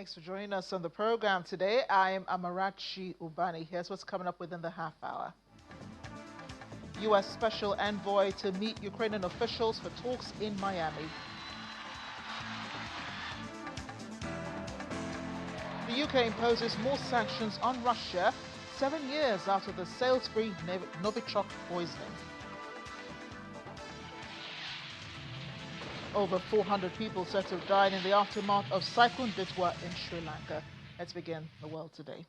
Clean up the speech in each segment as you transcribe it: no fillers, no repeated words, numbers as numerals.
Thanks for joining us on the program today. I'm Amarachi Ubani. Here's what's coming up within the half hour. U.S. Special Envoy to meet Ukrainian officials for talks in Miami. The UK imposes more sanctions on Russia 7 years after the Salisbury Novichok poisoning. Over 400 people said to have died in the aftermath of cyclone Diaspora in Sri Lanka. Let's begin the world today.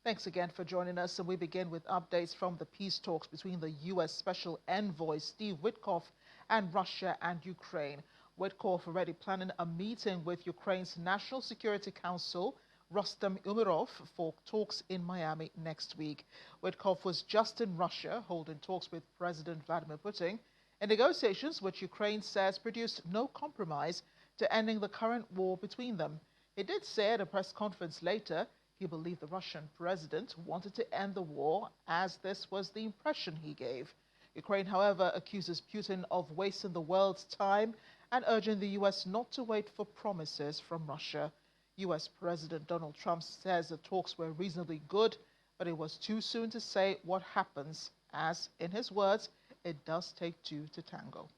Thanks again for joining us. And we begin with updates from the peace talks between the U.S. Special Envoy Steve Witkoff and Russia and Ukraine. Witkoff already planning a meeting with Ukraine's National Security Council, Rustem Umerov, for talks in Miami next week. Witkoff was just in Russia holding talks with President Vladimir Putin in negotiations which Ukraine says produced no compromise to ending the current war between them. He did say at a press conference later he believed the Russian president wanted to end the war, as this was the impression he gave. Ukraine, however, accuses Putin of wasting the world's time and urging the U.S. not to wait for promises from Russia. U.S. President Donald Trump says the talks were reasonably good, but it was too soon to say what happens, as, in his words, it does take two to tango.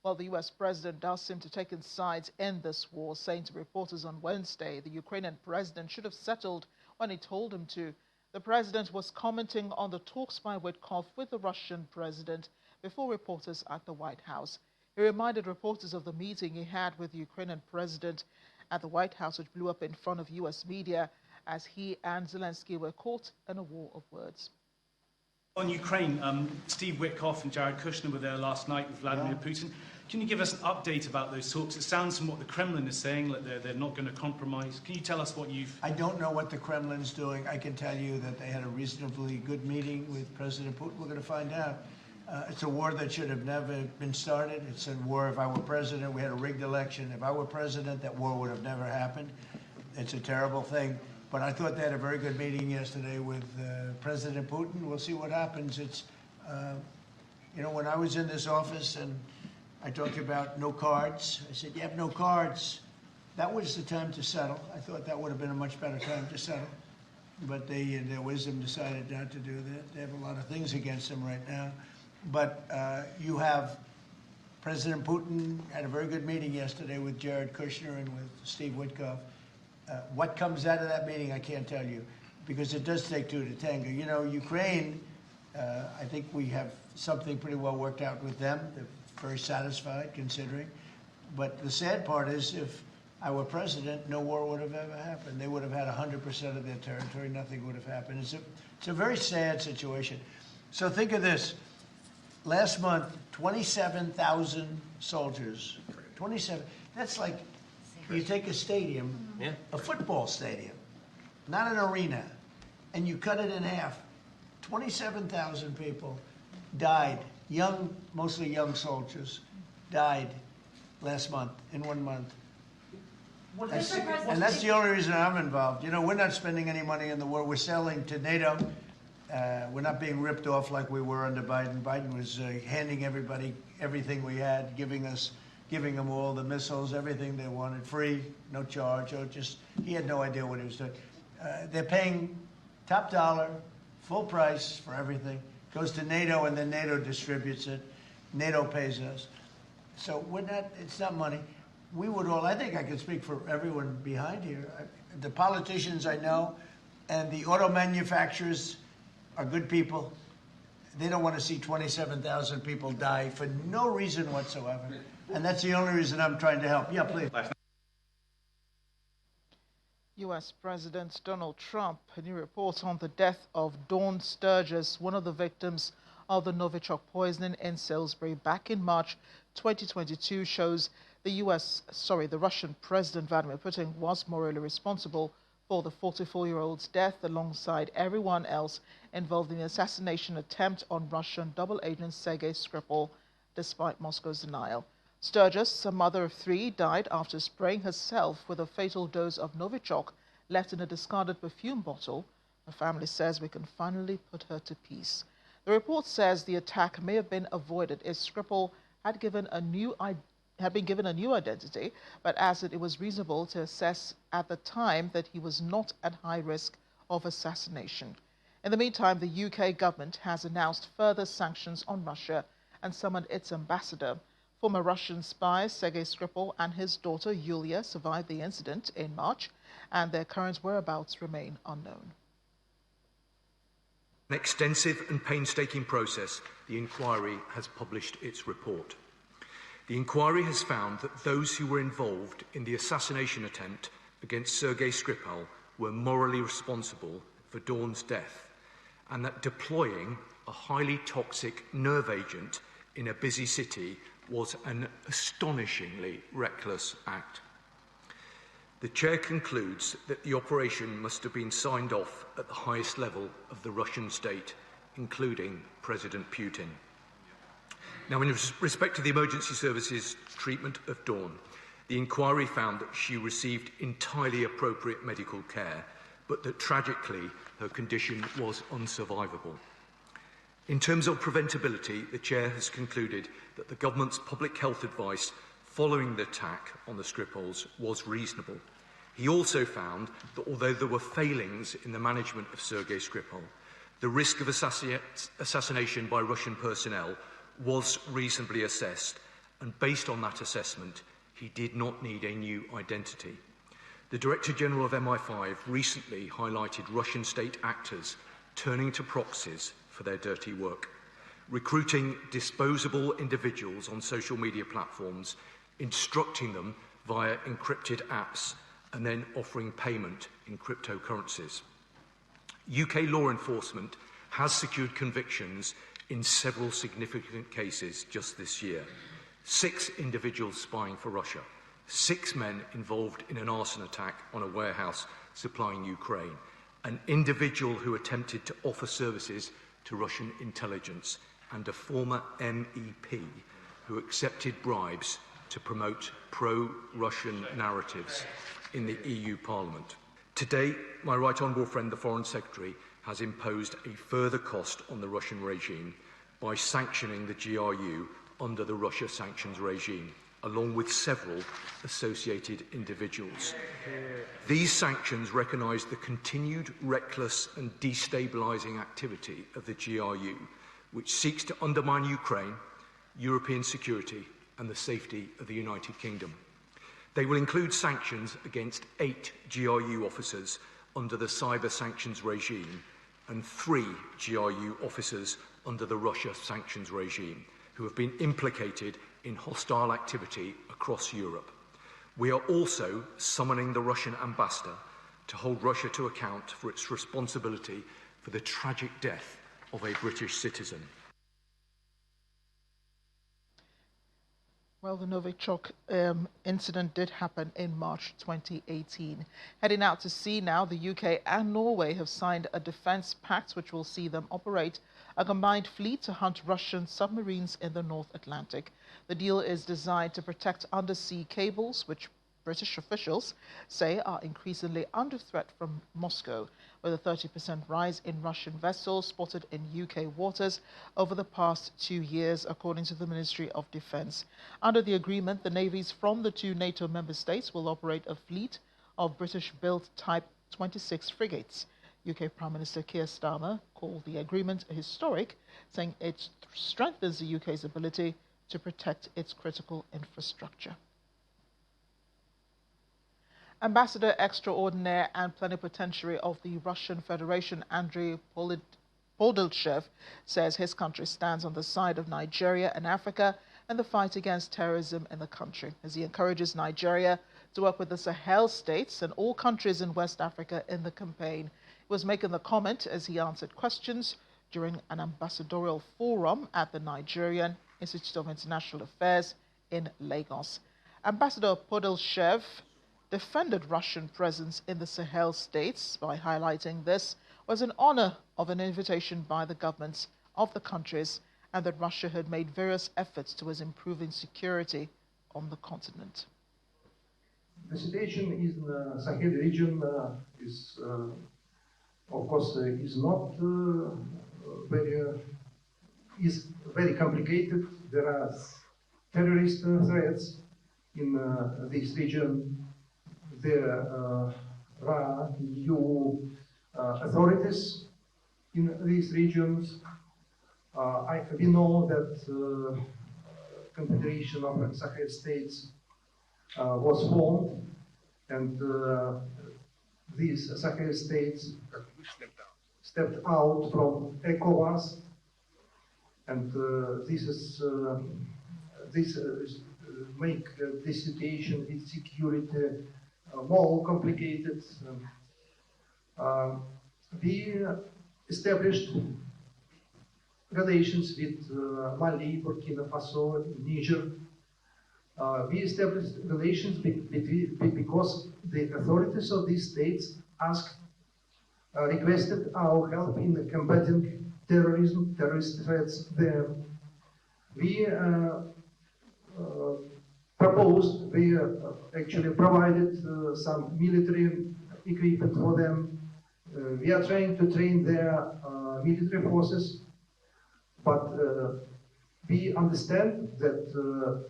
Well, the U.S. president does seem to take sides in this war, saying to reporters on Wednesday the Ukrainian president should have settled when he told him to. The president was commenting on the talks by Witkoff with the Russian president before reporters at the White House. He reminded reporters of the meeting he had with the Ukrainian president at the White House, which blew up in front of U.S. media as he and Zelensky were caught in a war of words. On Ukraine, Steve Witkoff and Jared Kushner were there last night with Vladimir Putin. Can you give us an update about those talks? It sounds from what the Kremlin is saying that they're not going to compromise. Can you tell us what you've... I don't know what the Kremlin's doing. I can tell you that they had a reasonably good meeting with President Putin. We're going to find out. It's a war that should have never been started. It's a war, if I were president, we had a rigged election. If I were president, that war would have never happened. It's a terrible thing. But I thought they had a very good meeting yesterday with President Putin. We'll see what happens. It's, you know, when I was in this office and I talked about no cards, I said, you have no cards. That was the time to settle. I thought that would have been a much better time to settle. But they, in their wisdom, decided not to do that. They have a lot of things against them right now. But you have President Putin had a very good meeting yesterday with Jared Kushner and with Steve Witkoff. What comes out of that meeting, I can't tell you, because it does take two to tango. You know, Ukraine, I think we have something pretty well worked out with them. They're very satisfied, considering. But the sad part is, if I were president, no war would have ever happened. They would have had 100% of their territory. Nothing would have happened. It's a very sad situation. So think of this. Last month, 27,000 soldiers. 27. That's like... You take a stadium, a football stadium, not an arena, and you cut it in half. 27,000 people died, young, mostly young soldiers, died last month, in 1 month. And that's the only reason I'm involved. You know, we're not spending any money in the war. We're selling to NATO. We're not being ripped off like we were under Biden. Biden was handing everybody everything we had, giving them all the missiles, everything they wanted, free, no charge, or just, he had no idea what he was doing. They're paying top dollar, full price for everything. Goes to NATO, and then NATO distributes it. NATO pays us. So we're not, it's not money. We would all, I think I can speak for everyone behind here. The politicians I know and the auto manufacturers are good people. They don't want to see 27,000 people die for no reason whatsoever. And that's the only reason I'm trying to help. Yeah, please. U.S. President Donald Trump, a new report on the death of Dawn Sturgis, one of the victims of the Novichok poisoning in Salisbury back in March 2022, shows the Russian President Vladimir Putin was morally responsible for the 44-year-old's death alongside everyone else involved in the assassination attempt on Russian double agent Sergei Skripal, despite Moscow's denial. Sturgis, a mother of 3, died after spraying herself with a fatal dose of Novichok left in a discarded perfume bottle. Her family says we can finally put her to peace. The report says the attack may have been avoided if Skripal had given a new had been given a new identity, but as it was reasonable to assess at the time that he was not at high risk of assassination. In the meantime, the UK government has announced further sanctions on Russia and summoned its ambassador. Former Russian spy Sergei Skripal and his daughter Yulia survived the incident in March, and their current whereabouts remain unknown. An extensive and painstaking process, the inquiry has published its report. The inquiry has found that those who were involved in the assassination attempt against Sergei Skripal were morally responsible for Dawn's death, and that deploying a highly toxic nerve agent in a busy city was an astonishingly reckless act. The Chair concludes that the operation must have been signed off at the highest level of the Russian state, including President Putin. Now, in respect to the emergency services treatment of Dawn, the inquiry found that she received entirely appropriate medical care, but that tragically her condition was unsurvivable. In terms of preventability, the Chair has concluded that the government's public health advice following the attack on the Skripals was reasonable. He also found that although there were failings in the management of Sergei Skripal, the risk of assassination by Russian personnel was reasonably assessed, and based on that assessment, he did not need a new identity. The Director General of MI5 recently highlighted Russian state actors turning to proxies for their dirty work, recruiting disposable individuals on social media platforms, instructing them via encrypted apps, and then offering payment in cryptocurrencies. UK law enforcement has secured convictions in several significant cases just this year. 6 individuals spying for Russia, 6 men involved in an arson attack on a warehouse supplying Ukraine, an individual who attempted to offer services to Russian intelligence, and a former MEP who accepted bribes to promote pro-Russian narratives in the EU Parliament. Today, my right honourable friend, the Foreign Secretary, has imposed a further cost on the Russian regime by sanctioning the GRU under the Russia sanctions regime, along with several associated individuals. These sanctions recognise the continued reckless and destabilising activity of the GRU, which seeks to undermine Ukraine, European security and the safety of the United Kingdom. They will include sanctions against 8 GRU officers under the cyber sanctions regime and 3 GRU officers under the Russia sanctions regime who have been implicated in hostile activity across Europe. We are also summoning the Russian ambassador to hold Russia to account for its responsibility for the tragic death of a British citizen. Well, the Novichok incident did happen in March 2018. Heading out to sea now, the UK and Norway have signed a defence pact which will see them operate a combined fleet to hunt Russian submarines in the North Atlantic. The deal is designed to protect undersea cables, which British officials say are increasingly under threat from Moscow, with a 30% rise in Russian vessels spotted in UK waters over the past 2 years, according to the Ministry of Defence. Under the agreement, the navies from the 2 NATO member states will operate a fleet of British-built Type 26 frigates. UK Prime Minister Keir Starmer called the agreement historic, saying it strengthens the UK's ability to protect its critical infrastructure. Ambassador Extraordinaire and Plenipotentiary of the Russian Federation, Andrei Podilchev, says his country stands on the side of Nigeria and Africa in the fight against terrorism in the country, as he encourages Nigeria to work with the Sahel states and all countries in West Africa in the campaign. He was making the comment as he answered questions during an ambassadorial forum at the Nigerian Institute of International Affairs in Lagos. Ambassador Podilchev defended Russian presence in the Sahel states by highlighting this was an honor of an invitation by the governments of the countries and that Russia had made various efforts towards improving security on the continent. The situation in the Sahel region is, of course, is not very complicated. There are terrorist threats, in this region. There are EU authorities in these regions. We know that Confederation of Sahel States was formed, and these Sahel states stepped out from ECOWAS, and this make the situation with security more complicated. We established relations with Mali, Burkina Faso, Niger. We established relations because the authorities of these states requested our help in combating terrorist threats there. We proposed, we actually provided some military equipment for them. We are trying to train their military forces, but we understand that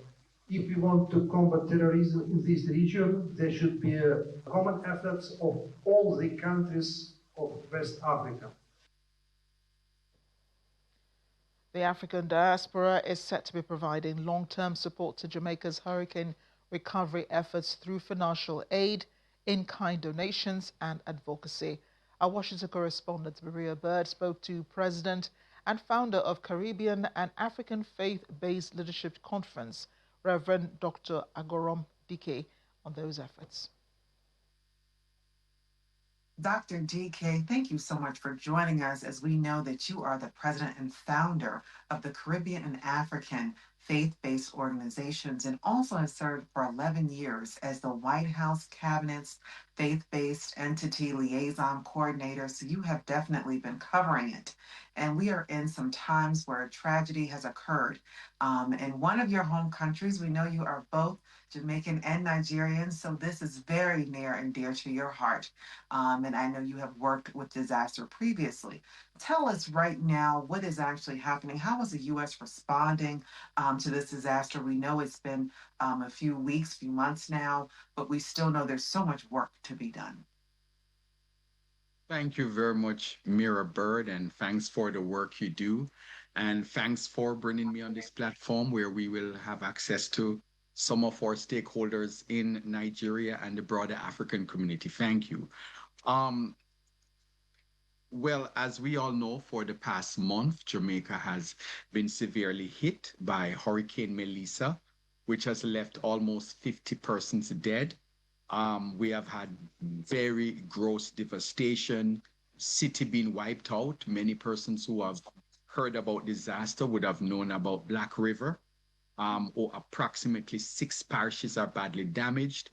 if we want to combat terrorism in this region, there should be common efforts of all the countries of West Africa. The African diaspora is set to be providing long-term support to Jamaica's hurricane recovery efforts through financial aid, in-kind donations and advocacy. Our Washington correspondent Maria Bird spoke to President and founder of Caribbean and African Faith-Based Leadership Conference, Reverend Dr. Agorom Dike, on those efforts. Dr. DK, thank you so much for joining us, as we know that you are the president and founder of the Caribbean and African Faith-Based Organizations, and also have served for 11 years as the White House Cabinet's Faith-Based Entity Liaison Coordinator. So you have definitely been covering it. And we are in some times where a tragedy has occurred. In one of your home countries, we know you are both Jamaican and Nigerian, so this is very near and dear to your heart. And I know you have worked with disaster previously. Tell us right now what is actually happening. How is the U.S. responding to this disaster? We know it's been a few weeks, few months now, but we still know there's so much work to be done. Thank you very much, Mira Bird, and thanks for the work you do. And thanks for bringing me on this platform where we will have access to some of our stakeholders in Nigeria and the broader African community. Thank you. Well, as we all know, for the past month, Jamaica has been severely hit by Hurricane Melissa, which has left almost 50 persons dead. We have had very gross devastation, city being wiped out. Many persons who have heard about disaster would have known about Black River. Or approximately 6 parishes are badly damaged.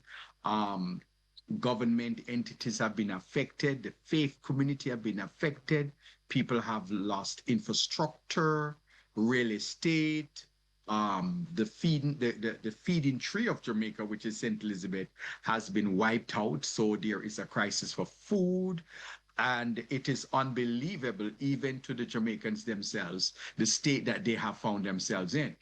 Government entities have been affected. The faith community have been affected. People have lost infrastructure, real estate. The feeding tree of Jamaica, which is St. Elizabeth, has been wiped out. So there is a crisis for food. And it is unbelievable, even to the Jamaicans themselves, the state that they have found themselves in.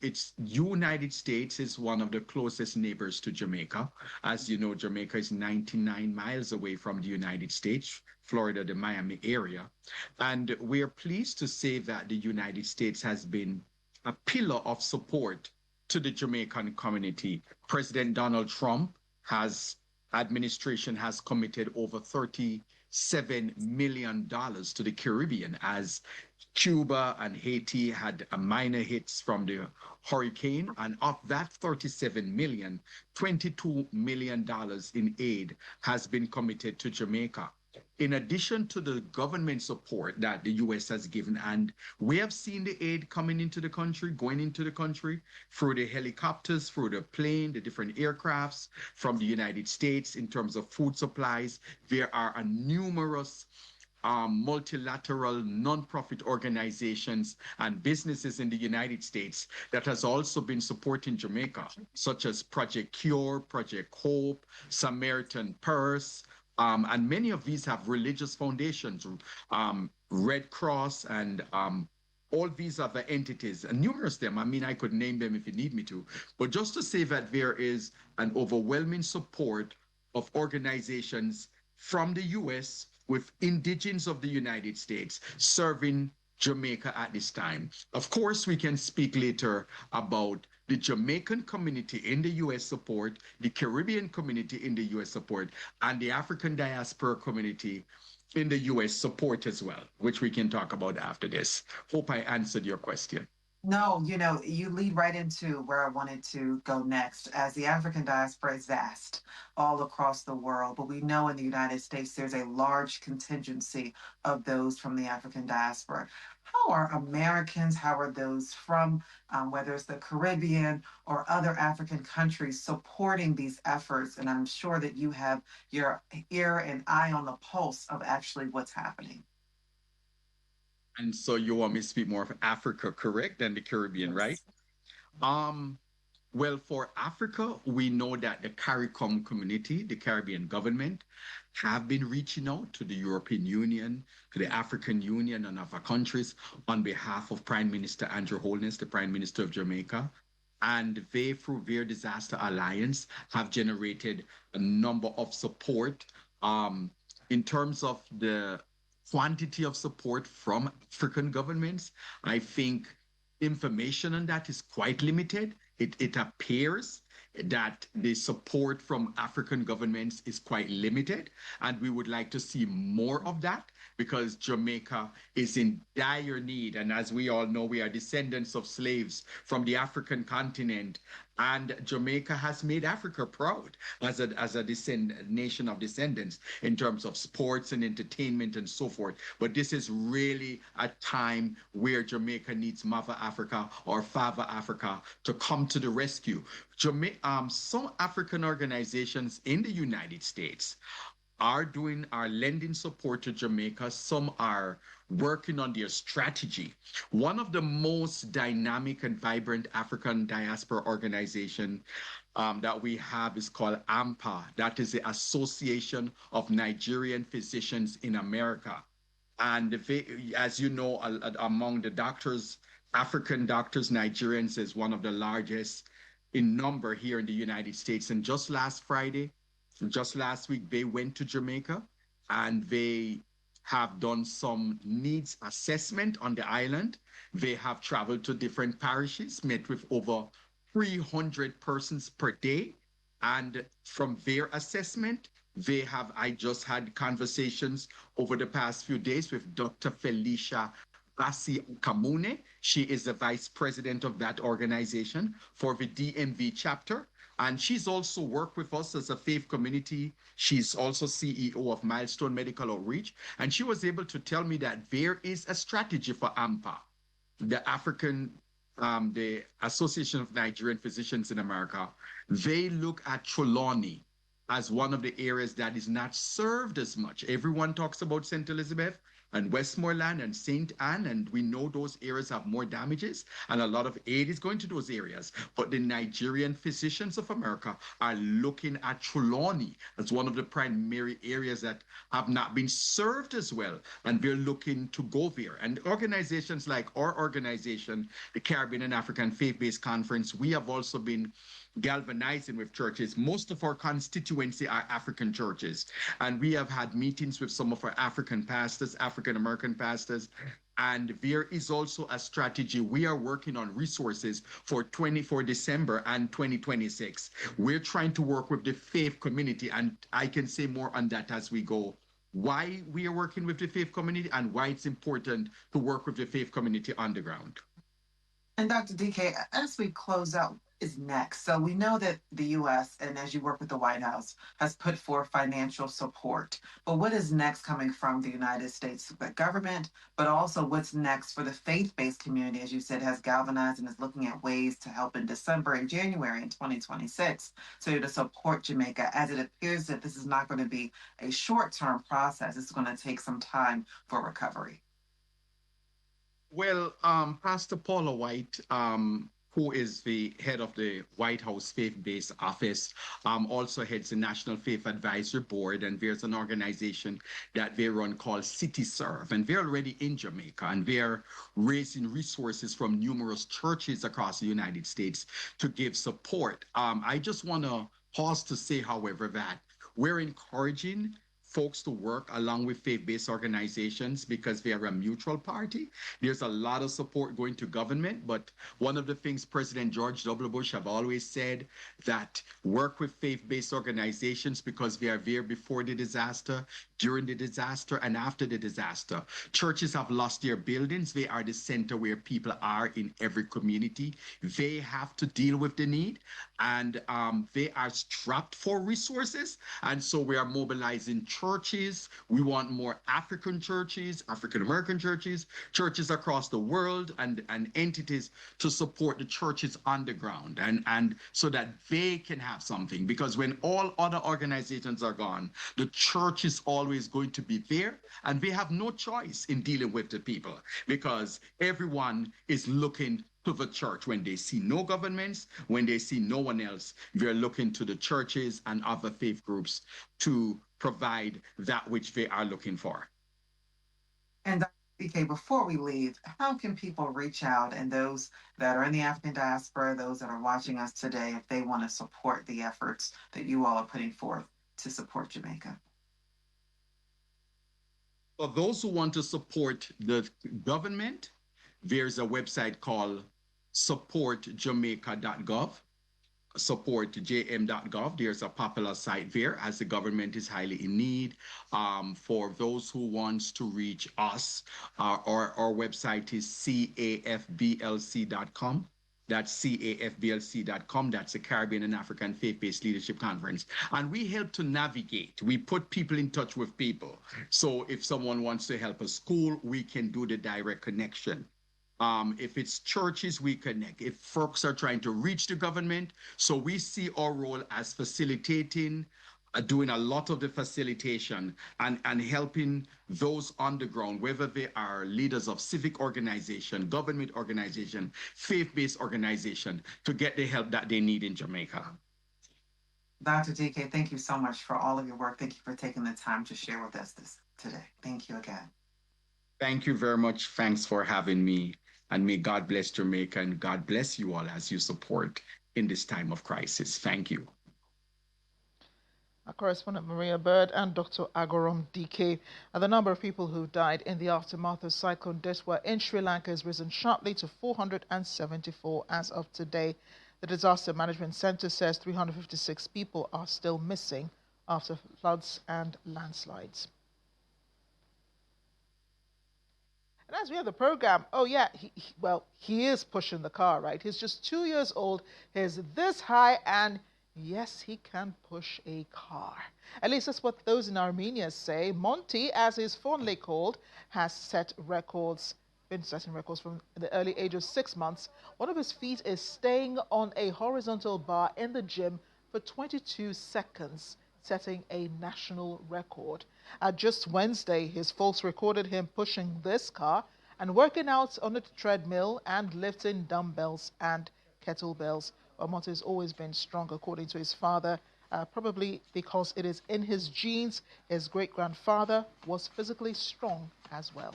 It's United States is one of the closest neighbors to Jamaica. As you know, Jamaica is 99 miles away from the United States, Florida, the Miami area. And we are pleased to say that the United States has been a pillar of support to the Jamaican community. President Donald Trump administration has committed over $37 million to the Caribbean, as Cuba and Haiti had minor hits from the hurricane. And of that 37 million, $22 million in aid has been committed to Jamaica. In addition to the government support that the U.S. has given, and we have seen the aid coming into the country, going into the country through the helicopters, through the plane, the different aircrafts from the United States in terms of food supplies. There are numerous multilateral non-profit organizations and businesses in the United States that has also been supporting Jamaica, such as Project Cure, Project Hope, Samaritan Purse, and many of these have religious foundations, Red Cross and all these other entities, and numerous of them, I mean, I could name them if you need me to, but just to say that there is an overwhelming support of organizations from the US with indigenes of the United States serving Jamaica at this time. Of course, we can speak later about the Jamaican community in the US support, the Caribbean community in the US support, and the African diaspora community in the US support as well, which we can talk about after this. Hope I answered your question. No, you lead right into where I wanted to go next, as the African diaspora is vast all across the world. But we know in the United States, there's a large contingency of those from the African diaspora. How are Americans, how are those from, whether it's the Caribbean or other African countries, supporting these efforts? And I'm sure that you have your ear and eye on the pulse of actually what's happening. And so you want me to speak more of Africa, correct, than the Caribbean, Yes. right? Well, for Africa, we know that the CARICOM community, the Caribbean government, have been reaching out to the European Union, to the African Union and other countries on behalf of Prime Minister Andrew Holness, the Prime Minister of Jamaica. And they, through their disaster alliance, have generated a number of support in terms of the quantity of support from African governments. I think information on that is quite limited. It appears that the support from African governments is quite limited, and we would like to see more of that because Jamaica is in dire need. And as we all know, we are descendants of slaves from the African continent, and Jamaica has made Africa proud as a nation of descendants in terms of sports and entertainment and so forth. But this is really a time where Jamaica needs Mother Africa or Father Africa to come to the rescue. Some African organizations in the United States are lending support to Jamaica. Some are working on their strategy. One of the most dynamic and vibrant African diaspora organization that we have is called AMPA. That is the Association of Nigerian Physicians in America. And as you know, among the doctors, African doctors, Nigerians is one of the largest in number here in the United States. And just last week, they went to Jamaica and they have done some needs assessment on the island. They have traveled to different parishes, met with over 300 persons per day. And from their assessment, I just had conversations over the past few days with Dr. Felicia Basi Kamune. She is the vice president of that organization for the DMV chapter. And she's also worked with us as a faith community. She's also CEO of Milestone Medical Outreach. And she was able to tell me that there is a strategy for AMPA, the Association of Nigerian Physicians in America. They look at Trelawney as one of the areas that is not served as much. Everyone talks about St. Elizabeth and Westmoreland and St. Anne, and we know those areas have more damages, and a lot of aid is going to those areas. But the Nigerian Physicians of America are looking at Trelawney as one of the primary areas that have not been served as well, and they're looking to go there. And organizations like our organization, the Caribbean and African Faith-Based Conference, we have also been galvanizing with churches. Most of our constituency are African churches, and we have had meetings with some of our African pastors, African American pastors, and there is also a strategy. We are working on resources for December and 2026. We're trying to work with the faith community, and I can say more on that as we go. Why we are working with the faith community and why it's important to work with the faith community on the ground. And Dr. DK, as we close out, is next? So we know that the U.S., and as you work with the White House, has put forth financial support. But what is next coming from the United States government, but also what's next for the faith-based community, as you said, has galvanized and is looking at ways to help in December and January in 2026, so to support Jamaica, as it appears that this is not going to be a short-term process. It's going to take some time for recovery. Well, Pastor Paula White, who is the head of the White House Faith-Based Office, also heads the National Faith Advisory Board, and there's an organization that they run called City Serve, and they're already in Jamaica, and they're raising resources from numerous churches across the United States to give support. I just want to pause to say, however, that we're encouraging folks to work along with faith-based organizations because they are a mutual party. There's a lot of support going to government, but one of the things President George W. Bush have always said, that work with faith-based organizations because they are there before the disaster, during the disaster, and after the disaster. Churches have lost their buildings. They are the center where people are in every community. They have to deal with the need, and they are strapped for resources. And so we are mobilizing churches. We want more African churches, African-American churches, churches across the world, and entities to support the churches on the ground, and so that they can have something. Because when all other organizations are gone, the church is always going to be there, and they have no choice in dealing with the people, because everyone is looking to the church. When they see no governments, when they see no one else, they're looking to the churches and other faith groups to provide that which they are looking for. And DK, before we leave, how can people reach out, and those that are in the African diaspora, those that are watching us today, if they want to support the efforts that you all are putting forth to support Jamaica? For those who want to support the government, there's a website called supportjamaica.gov. supportjm.gov. There's a popular site there, as the government is highly in need. For those who wants to reach us, our website is cafblc.com. That's cafblc.com. That's the Caribbean and African Faith-Based Leadership Conference. And we help to navigate. We put people in touch with people. So if someone wants to help a school, we can do the direct connection. If it's churches, we connect. If folks are trying to reach the government, so we see our role as facilitating, doing a lot of the facilitation and helping those on the ground, whether they are leaders of civic organization, government organization, faith-based organization, to get the help that they need in Jamaica. Dr. DK, thank you so much for all of your work. Thank you for taking the time to share with us this today. Thank you again. Thank you very much. Thanks for having me. And may God bless Jamaica, and God bless you all as you support in this time of crisis. Thank you. Our correspondent Maria Bird and Dr. Agorom DK. The number of people who died in the aftermath of Cyclone Diaspora in Sri Lanka has risen sharply to 474 as of today. The Disaster Management Center says 356 people are still missing after floods and landslides. And as we have the program, oh yeah, he is pushing the car, right? He's just 2 years old. He's this high, and yes, he can push a car. At least that's what those in Armenia say. Monty, as he's fondly called, has been setting records from the early age of 6 months. One of his feet is staying on a horizontal bar in the gym for 22 seconds, setting a national record. Just Wednesday, his folks recorded him pushing this car and working out on the treadmill and lifting dumbbells and kettlebells. Monty has always been strong, according to his father, probably because it is in his genes. His great-grandfather was physically strong as well.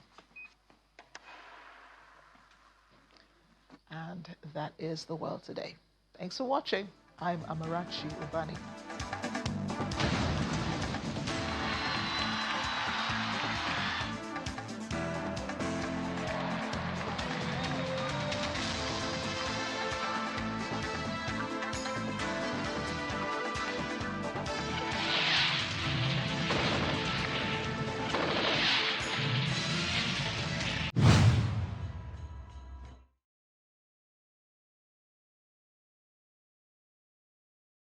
And that is the world today. Thanks for watching. I'm Amarachi Ubani.